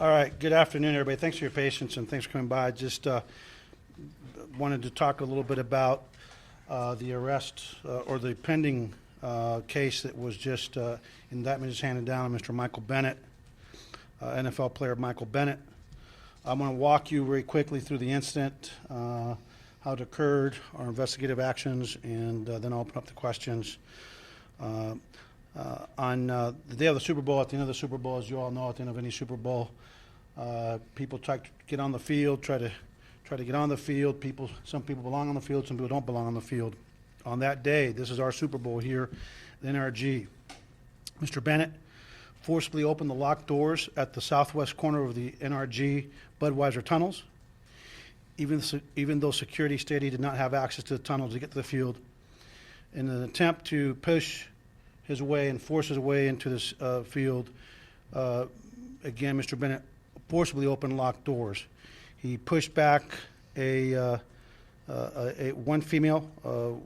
All right, good afternoon, everybody. Thanks for your patience and thanks for coming by. Just wanted to talk a little bit about the arrest or the pending case that was just indictment is handed down on Mr. Michael Bennett, NFL player Michael Bennett. I'm going to walk you very quickly through the incident, how it occurred, our investigative actions, and then I'll open up the questions. On the day of the Super Bowl, at the end of the Super Bowl, as you all know, at the end of any Super Bowl, people try to get on the field, try to get on the field. Some people belong on the field, some people don't belong on the field. On that day, this is our Super Bowl here, the NRG. Mr. Bennett forcibly opened the locked doors at the southwest corner of the NRG Budweiser tunnels, even though security stated he did not have access to the tunnels to get to the field. In an attempt to push his way and force his way into this field, again, Mr. Bennett forcibly opened locked doors. He pushed back one female who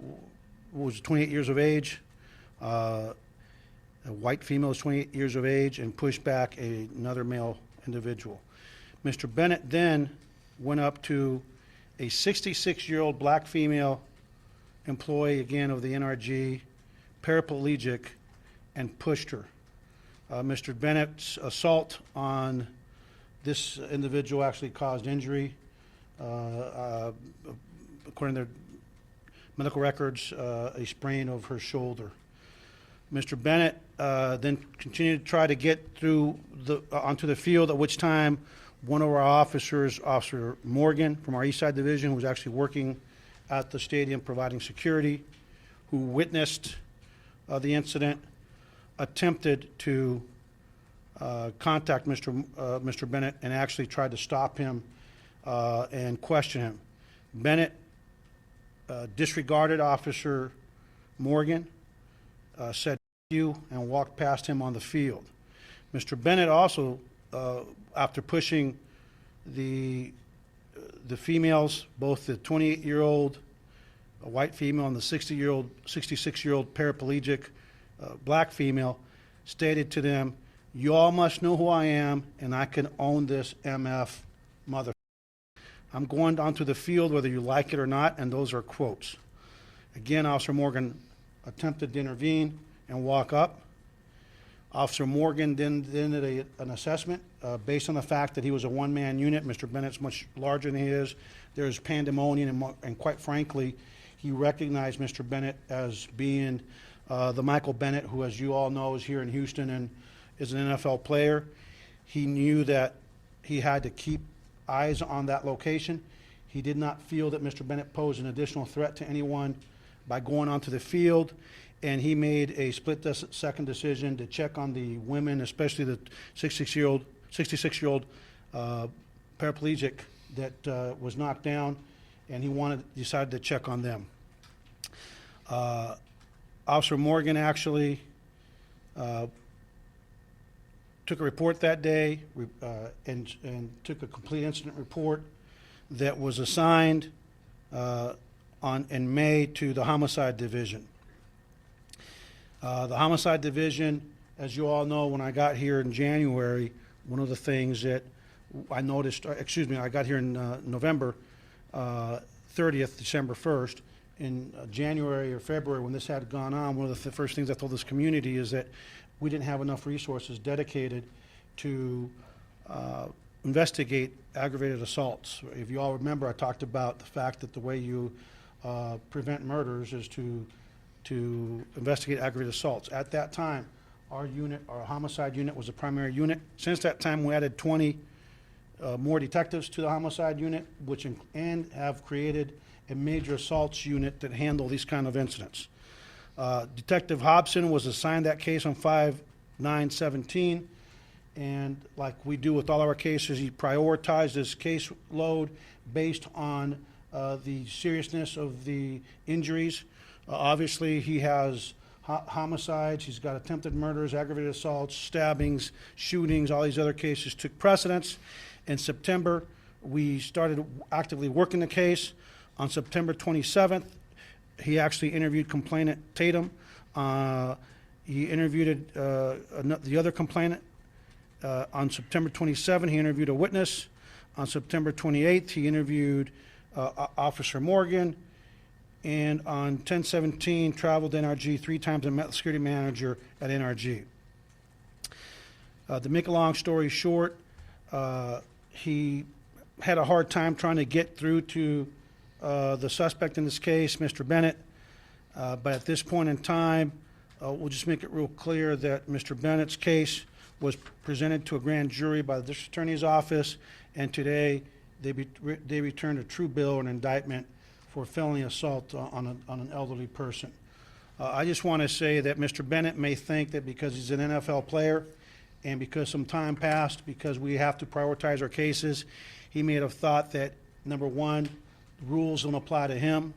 was 28 years of age, a white female was 28 years of age, and pushed back another male individual. Mr. Bennett then went up to a 66-year-old black female employee, again, of the NRG, paraplegic, and pushed her. Mr. Bennett's assault on this individual actually caused injury. According to their medical records, a sprain of her shoulder. Mr. Bennett then continued to try to get through onto the field, at which time one of our officers, Officer Morgan from our East Side Division, who was actually working at the stadium providing security, who witnessed the incident, attempted to contact Mr. Bennett and actually tried to stop him and question him. Bennett disregarded Officer Morgan, said you, and walked past him on the field. Mr. Bennett also, after pushing the females, both the 28-year-old white female and the 66-year-old paraplegic black female, stated to them, "You all must know who I am, and I can own this MF mother. I'm going onto the field whether you like it or not," and those are quotes. Again, Officer Morgan attempted to intervene and walk up. Officer Morgan then did an assessment based on the fact that he was a one-man unit. Mr. Bennett's much larger than he is. There's pandemonium, and quite frankly, he recognized Mr. Bennett as being the Michael Bennett, who, as you all know, is here in Houston and is an NFL player. He knew that he had to keep eyes on that location. He did not feel that Mr. Bennett posed an additional threat to anyone by going onto the field, and he made a split-second decision to check on the women, especially the 66-year-old paraplegic that was knocked down, and he decided to check on them. Officer Morgan actually took a report that day and took a complete incident report that was assigned in May to the Homicide Division. The Homicide Division, as you all know, when I got here in January, one of the things that I noticed, I got here in November 30th, December 1st. In January or February, when this had gone on, one of the first things I told this community is that we didn't have enough resources dedicated to investigate aggravated assaults. If you all remember, I talked about the fact that the way you prevent murders is to investigate aggravated assaults. At that time, our homicide unit was a primary unit. Since that time, we added 20 more detectives to the homicide unit, and have created a major assaults unit that handle these kind of incidents. Detective Hobson was assigned that case on 5/9/17, and like we do with all our cases, he prioritized his caseload based on the seriousness of the injuries. Obviously, he has homicides, he's got attempted murders, aggravated assaults, stabbings, shootings, all these other cases took precedence. In September, we started actively working the case. On September 27th, he actually interviewed complainant Tatum. He interviewed the other complainant On September 27th, he interviewed a witness. On September 28th, he interviewed Officer Morgan. And on 10/17, traveled to NRG 3 times and met the security manager at NRG. To make a long story short, he had a hard time trying to get through to the suspect in this case, Mr. Bennett. But at this point in time, we'll just make it real clear that Mr. Bennett's case was presented to a grand jury by the district attorney's office, and today they returned a true bill and indictment for felony assault on an elderly person. I just want to say that Mr. Bennett may think that because he's an NFL player and because some time passed, because we have to prioritize our cases, he may have thought that, number one, rules don't apply to him.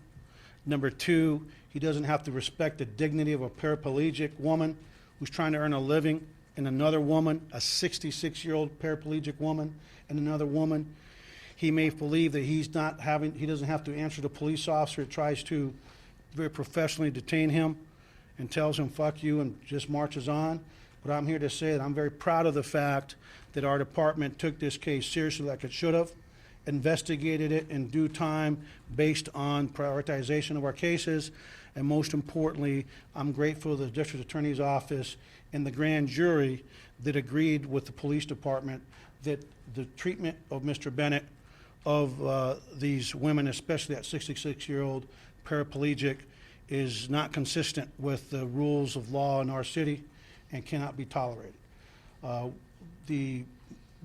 Number two, he doesn't have to respect the dignity of a paraplegic woman who's trying to earn a living, and another woman, a 66-year-old paraplegic woman, and another woman. He may believe that he doesn't have to answer the police officer that tries to very professionally detain him and tells him, fuck you, and just marches on. But I'm here to say that I'm very proud of the fact that our department took this case seriously like it should have, investigated it in due time based on prioritization of our cases, and most importantly, I'm grateful to the district attorney's office and the grand jury that agreed with the police department that the treatment of Mr. Bennett of these women, especially that 66-year-old paraplegic, is not consistent with the rules of law in our city and cannot be tolerated. The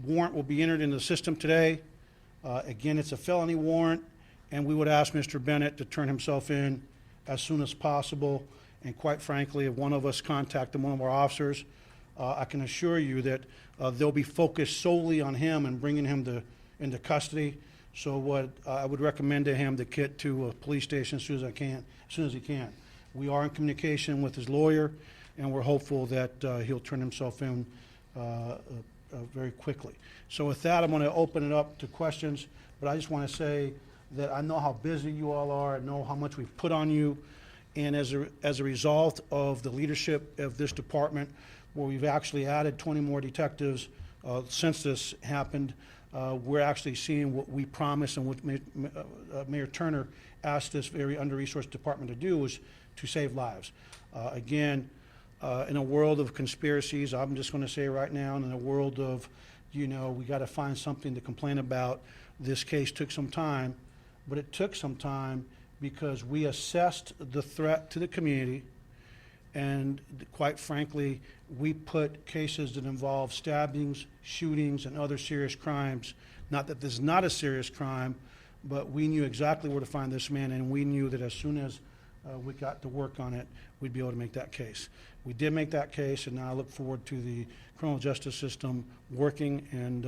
warrant will be entered in the system today. Again, it's a felony warrant, and we would ask Mr. Bennett to turn himself in as soon as possible. And quite frankly, if one of us contacted one of our officers, I can assure you that they'll be focused solely on him and bringing him into custody. So what I would recommend to him to get to a police station as soon as he can. We are in communication with his lawyer, and we're hopeful that he'll turn himself in very quickly. So with that, I'm going to open it up to questions, but I just want to say that I know how busy you all are. I know how much we've put on you, and as a result of the leadership of this department, where we've actually added 20 more detectives since this happened, we're actually seeing what we promised and what Mayor Turner asked this very under-resourced department to do, was to save lives. Again, in a world of conspiracies, I'm just going to say right now, in a world of, we got to find something to complain about. This case took some time, but it took some time because we assessed the threat to the community, and quite frankly, we put cases that involve stabbings, shootings, and other serious crimes. Not that this is not a serious crime, but we knew exactly where to find this man, and we knew that as soon as we got to work on it, we'd be able to make that case. We did make that case, and now I look forward to the criminal justice system working and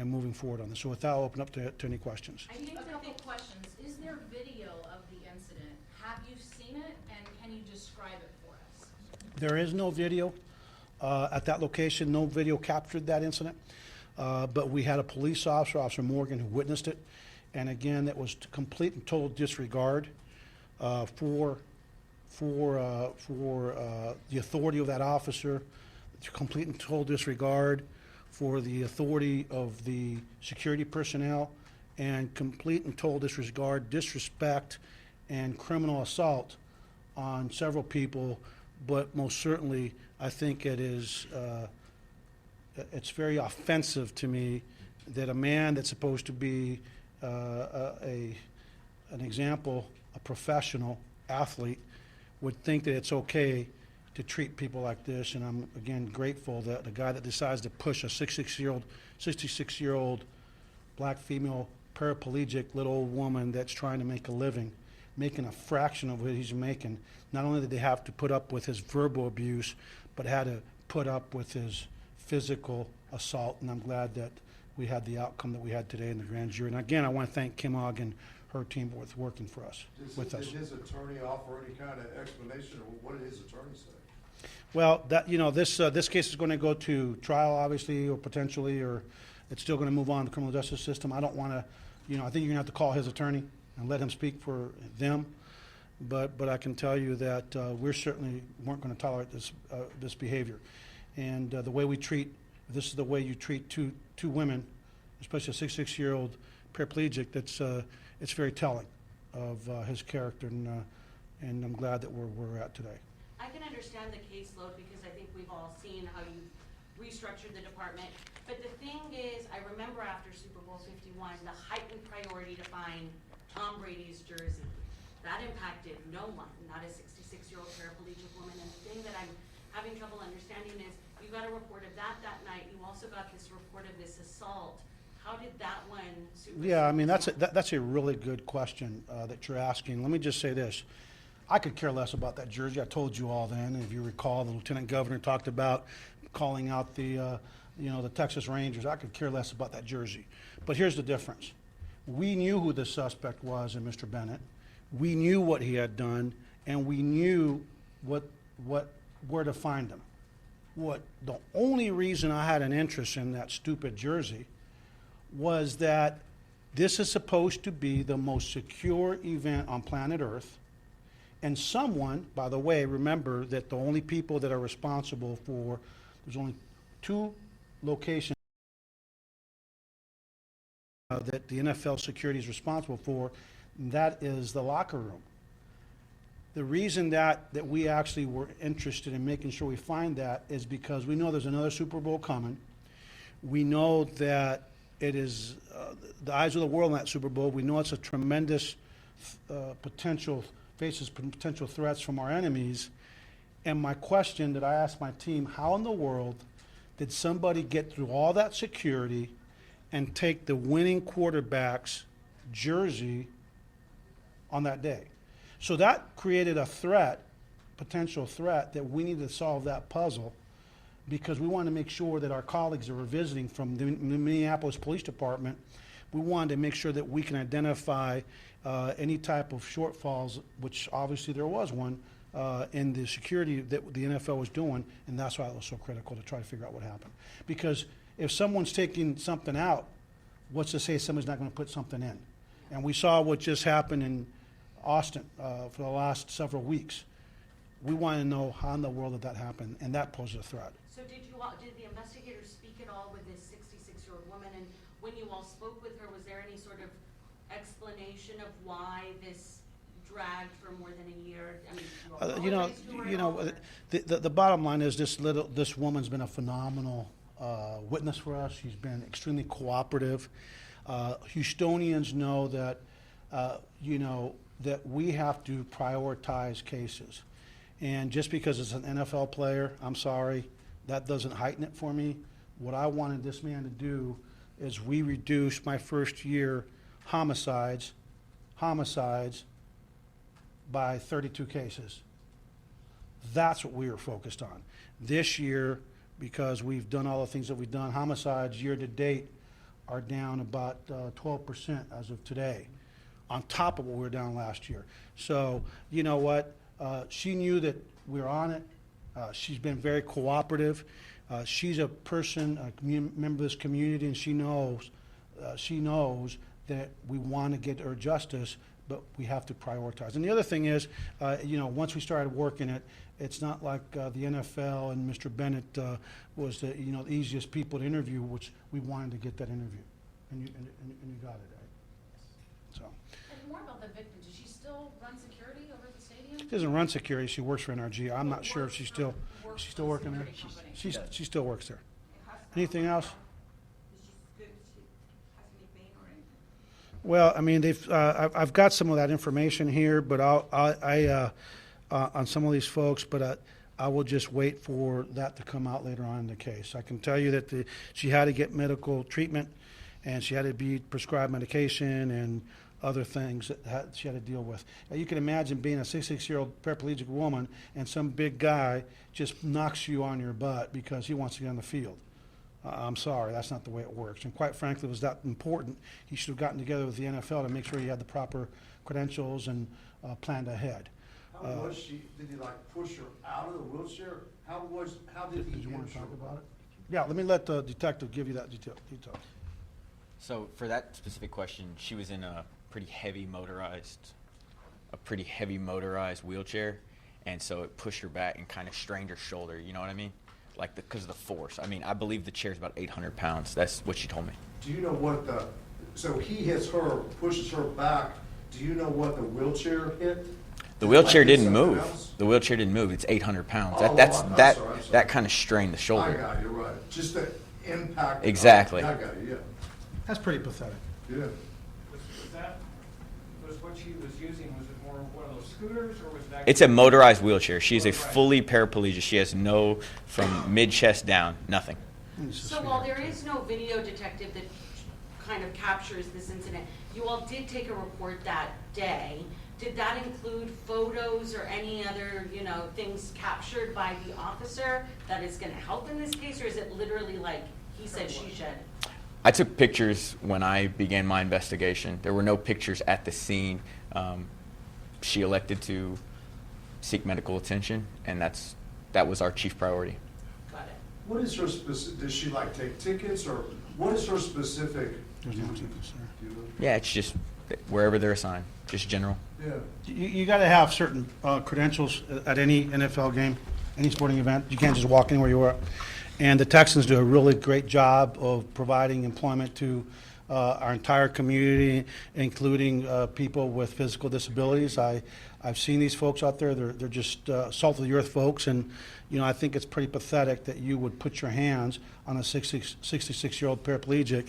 moving forward on this. So with that, I'll open up to any questions. I think a couple questions. Is there video of the incident? Have you seen it, and can you describe it for us? There is no video at that location. No video captured that incident, but we had a police officer, Officer Morgan, who witnessed it, and again, that was complete and total disregard for the authority of that officer, complete and total disregard for the authority of the security personnel, and complete and total disregard, disrespect, and criminal assault on several people. But most certainly, I think it's very offensive to me that a man that's supposed to be an example, a professional athlete, would think that it's okay to treat people like this. And I'm, again, grateful that the guy that decides to push a 66-year-old black female paraplegic little old woman that's trying to make a living, making a fraction of what he's making, not only did they have to put up with his verbal abuse, but had to put up with his physical assault. And I'm glad that we had the outcome that we had today in the grand jury. And again, I want to thank Kim Ogg and her team with working for us. Did his attorney offer any kind of explanation, or what did his attorney say? Well, this case is going to go to trial, obviously, or potentially, or it's still going to move on to the criminal justice system. I don't want to, I think you're going to have to call his attorney and let him speak for them. But I can tell you that we certainly weren't going to tolerate this behavior. And the way we treat this is the way you treat two women, especially a 66-year-old paraplegic, it's very telling of his character, and I'm glad that we're at today. I can understand the caseload because I think we've all seen how you restructured the department. But the thing is, I remember after Super Bowl 51, the heightened priority to find Tom Brady's jersey. That impacted no one, not a 66-year-old paraplegic woman. And the thing that I'm having trouble understanding is you got a report of that night. You also got this report of this assault. How did that one supersede? Yeah, I mean, that's a really good question that you're asking. Let me just say this. I could care less about that jersey. I told you all then. If you recall, the lieutenant governor talked about calling out the Texas Rangers. I could care less about that jersey. But here's the difference. We knew who the suspect was in Mr. Bennett. We knew what he had done, and we knew where to find him. The only reason I had an interest in that stupid jersey was that this is supposed to be the most secure event on planet Earth. And someone, by the way, remember that the only people that are responsible for, there's only 2 locations that the NFL security is responsible for, and that is the locker room. The reason that we actually were interested in making sure we find that is because we know there's another Super Bowl coming. We know that it is the eyes of the world in that Super Bowl. We know it's a tremendous faces potential threats from our enemies. And my question that I asked my team, how in the world did somebody get through all that security and take the winning quarterback's jersey on that day? So that created a potential threat, that we needed to solve that puzzle, because we wanted to make sure that our colleagues that were visiting from the Minneapolis Police Department, we wanted to make sure that we can identify any type of shortfalls, which obviously there was one, in the security that the NFL was doing, and that's why it was so critical to try to figure out what happened. Because if someone's taking something out, what's to say somebody's not going to put something in? And we saw what just happened in Austin for the last several weeks. We want to know how in the world did that happen, and that posed a threat. So did the investigators speak at all with this 66-year-old woman? And when you all spoke with her, was there any sort of explanation of why this dragged for more than a year? I mean, the bottom line is this woman's been a phenomenal witness for us. She's been extremely cooperative. Houstonians know that that we have to prioritize cases. And just because it's an NFL player, I'm sorry, that doesn't heighten it for me. What I wanted this man to do is we reduced my first year homicides by 32 cases. That's what we were focused on. This year, because we've done all the things that we've done, homicides year to date are down about 12% as of today, on top of what we were down last year. So, you know what? She knew that we were on it. She's been very cooperative. She's a person, a member of this community, and she knows that we want to get her justice, but we have to prioritize. And the other thing is, once we started working it, it's not like the NFL and Mr. Bennett was the easiest people to interview, which we wanted to get that interview, and you got it, right? So. And more about the victim, does she still run security over at the stadium? She doesn't run security. She works for NRG. I'm not sure if she's still working there. She still works there. Anything else? Well, I mean, I've got some of that information here, but on some of these folks, but I will just wait for that to come out later on in the case. I can tell you that she had to get medical treatment, and she had to be prescribed medication and other things that she had to deal with. Now, you can imagine being a 66-year-old paraplegic woman and some big guy just knocks you on your butt because he wants to get on the field. I'm sorry, that's not the way it works. And quite frankly, it was that important. He should have gotten together with the NFL to make sure he had the proper credentials and planned ahead. How was she? Did he push her out of the wheelchair? How did he? Did you want to talk about it? Yeah, let me let the detective give you that detail. So for that specific question, she was in a pretty heavy motorized wheelchair, and so it pushed her back and kind of strained her shoulder. You know what I mean? like because of the force. I mean, I believe the chair's about 800 pounds. That's what she told me. Do you know what so he hits her, pushes her back, do you know what the wheelchair hit? The wheelchair Like hit didn't something move. else? The wheelchair didn't move. It's 800 pounds. Oh, That's I'm that sorry. that kind of strained the I shoulder. got you, right. Just the impact. Exactly. I got you, yeah. That's pretty pathetic. Yeah. Was what she was using, was it more one of those scooters, or was it? It's a motorized wheelchair. She's a Motorized. fully paraplegic. She has no, from mid-chest down, nothing. So while there is no video detective that kind of captures this incident, you all did take a report that day. Did that include photos or any other, things captured by the officer that is gonna help in this case, or is it literally like he said, she said? I took pictures when I began my investigation. There were no pictures at the scene. She elected to seek medical attention, and that was our chief priority. Got it. What is her does she like take tickets, or what is her specific? There's no tickets there. Do you know? Yeah, it's just wherever they're assigned, just general. Yeah. You got to have certain credentials at any NFL game, any sporting event. You can't just walk anywhere you are. And the Texans do a really great job of providing employment to our entire community, including people with physical disabilities. I've seen these folks out there. They're just salt of the earth folks, and I think it's pretty pathetic that you would put your hands on a 66-year-old paraplegic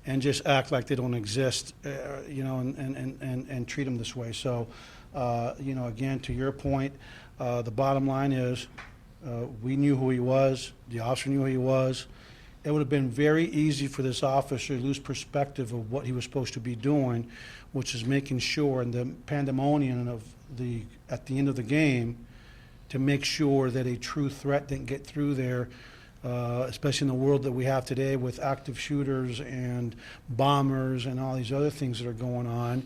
and just act like they don't exist, and treat them this way. So, again, to your point, the bottom line is we knew who he was. The officer knew who he was. It would have been very easy for this officer to lose perspective of what he was supposed to be doing, which is making sure in the pandemonium of at the end of the game to make sure that a true threat didn't get through there, especially in the world that we have today with active shooters and bombers and all these other things that are going on.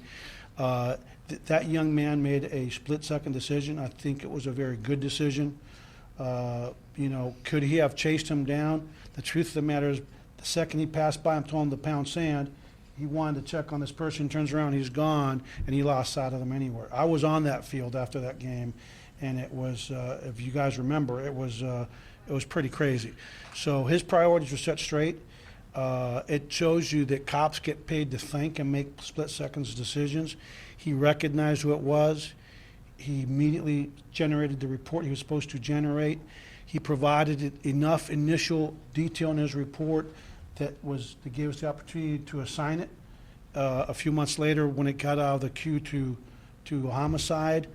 That young man made a split-second decision. I think it was a very good decision. Could he have chased him down? The truth of the matter is, the second he passed by him, told him to pound sand, he wanted to check on this person, turns around, he's gone, and he lost sight of them anywhere. I was on that field after that game, and it was, if you guys remember, it was pretty crazy. So his priorities were set straight. It shows you that cops get paid to think and make split-seconds decisions. He recognized who it was. He immediately generated the report he was supposed to generate. He provided enough initial detail in his report that gave us the opportunity to assign it. A few months later, when it got out of the queue to homicide,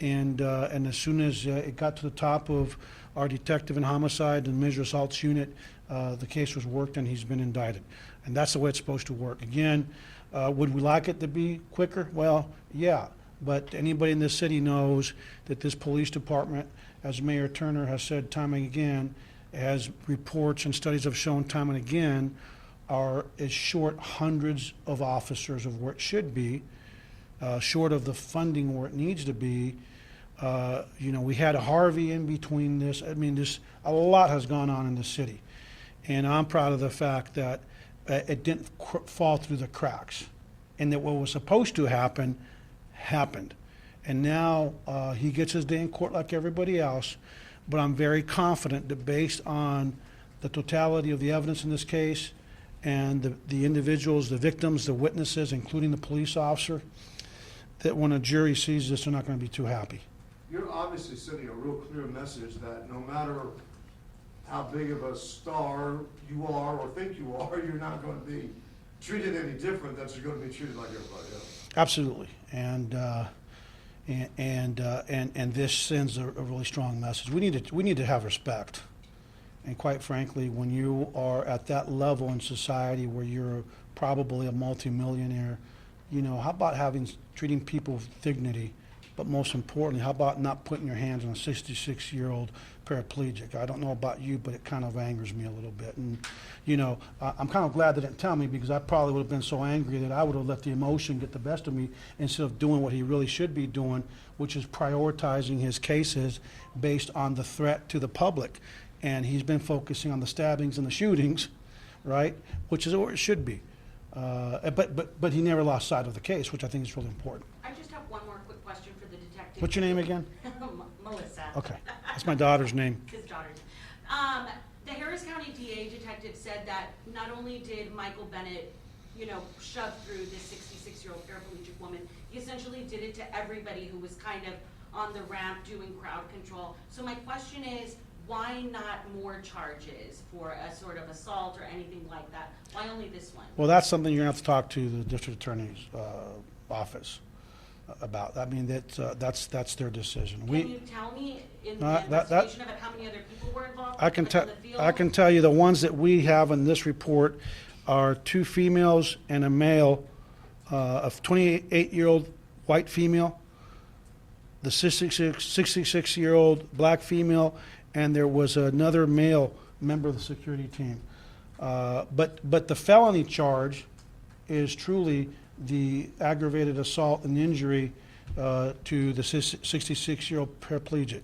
and as soon as it got to the top of our detective in homicide and major assaults unit, the case was worked and he's been indicted. And that's the way it's supposed to work. Again, would we like it to be quicker? Well, yeah. But anybody in this city knows that this police department, as Mayor Turner has said time and again, as reports and studies have shown time and again, is short hundreds of officers of where it should be, short of the funding where it needs to be. We had a Harvey in between this. I mean, a lot has gone on in the city. And I'm proud of the fact that it didn't fall through the cracks. And that what was supposed to happen happened. And now he gets his day in court like everybody else, but I'm very confident that based on the totality of the evidence in this case and the individuals, the victims, the witnesses, including the police officer, that when a jury sees this, they're not going to be too happy. You're obviously sending a real clear message that no matter how big of a star you are or think you are, you're not going to be treated any different, that you're going to be treated like everybody else. Absolutely, and this sends a really strong message. We need to have respect, and quite frankly, when you are at that level in society where you're probably a multimillionaire, how about treating people with dignity, but most importantly, how about not putting your hands on a 66-year-old paraplegic? I don't know about you, but it kind of angers me a little bit. And, I'm kind of glad they didn't tell me, because I probably would have been so angry that I would have let the emotion get the best of me instead of doing what he really should be doing, which is prioritizing his cases based on the threat to the public. And he's been focusing on the stabbings and the shootings, right, which is where it should be. But he never lost sight of the case, which I think is really important. I just have one more quick question for the detective. What's your name again? Melissa. Okay, that's my daughter's name. His daughter's. DA detective said that not only did Michael Bennett, you know, shove through this 66-year-old paraplegic woman, he essentially did it to everybody who was kind of on the ramp doing crowd control. So my question is, why not more charges for a sort of assault or anything like that? Why only this one? Well, that's something you're going to have to talk to the district attorney's office about. I mean, that's their decision. Can you tell me in the that- investigation of it how many other people were involved? I can Like tell. on the field? I can tell you the ones that we have in this report are 2 females and a male, a 28-year-old white female, the 66-year-old black female, and there was another male member of the security team. But the felony charge is truly the aggravated assault and injury to the 66-year-old paraplegic.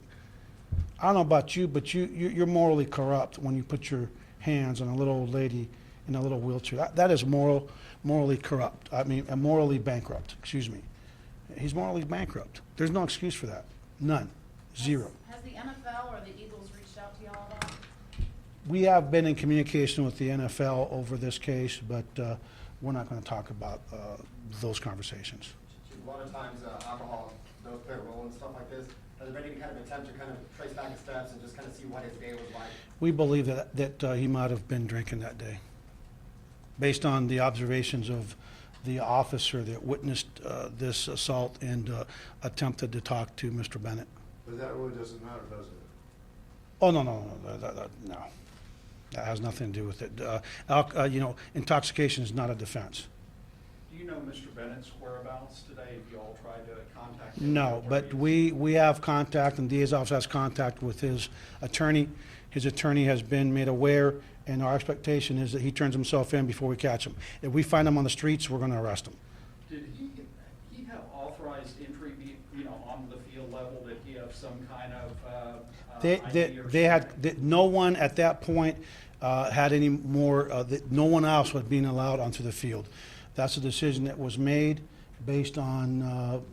I don't know about you, but you're morally corrupt when you put your hands on a little old lady in a little wheelchair. That is morally corrupt. I mean, morally bankrupt. Excuse me. He's morally bankrupt. There's no excuse for that. None. Zero. Has the NFL or the Eagles reached out to y'all at all? We have been in communication with the NFL over this case, but we're not going to talk about those conversations. A lot of times alcohol does play a role in stuff like this. Has there been any kind of attempt to kind of trace back his steps and just kind of see what his day was like? We believe that he might have been drinking that day, based on the observations of the officer that witnessed this assault and attempted to talk to Mr. Bennett. But that really doesn't matter, does it? Oh, no. No. That has nothing to do with it. Intoxication is not a defense. Do you know Mr. Bennett's whereabouts today? Have you all tried to contact him? No, but we have contact, and DA's office has contact with his attorney. His attorney has been made aware, and our expectation is that he turns himself in before we catch him. If we find him on the streets, we're going to arrest him. Did he have authorized entry, on the field level? Did he have some kind of ID or No one at that point had any more. No one else was being allowed onto the field. That's a decision that was made based on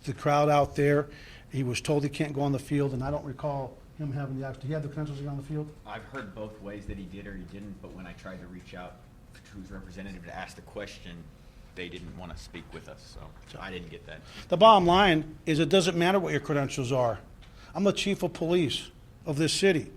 the crowd out there. He was told he can't go on the field, and I don't recall him having the. Did he have the credentials to get on the field? I've heard both ways that he did or he didn't, but when I tried to reach out to his representative to ask the question, they didn't want to speak with us, so I didn't get that. The bottom line is it doesn't matter what your credentials are. I'm the chief of police of this city.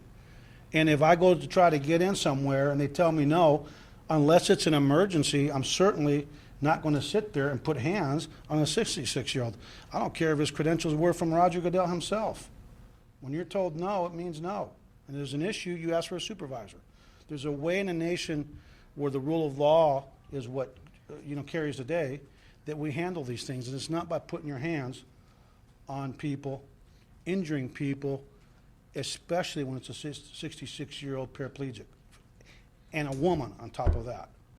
And if I go to try to get in somewhere and they tell me no, unless it's an emergency, I'm certainly not going to sit there and put hands on a 66-year-old. I don't care if his credentials were from Roger Goodell himself. When you're told no, it means no. And there's an issue, you ask for a supervisor. There's a way in a nation where the rule of law is what carries the day, that we handle these things. And it's not by putting your hands on people, injuring people, especially when it's a 66-year-old paraplegic, and a woman on top of that.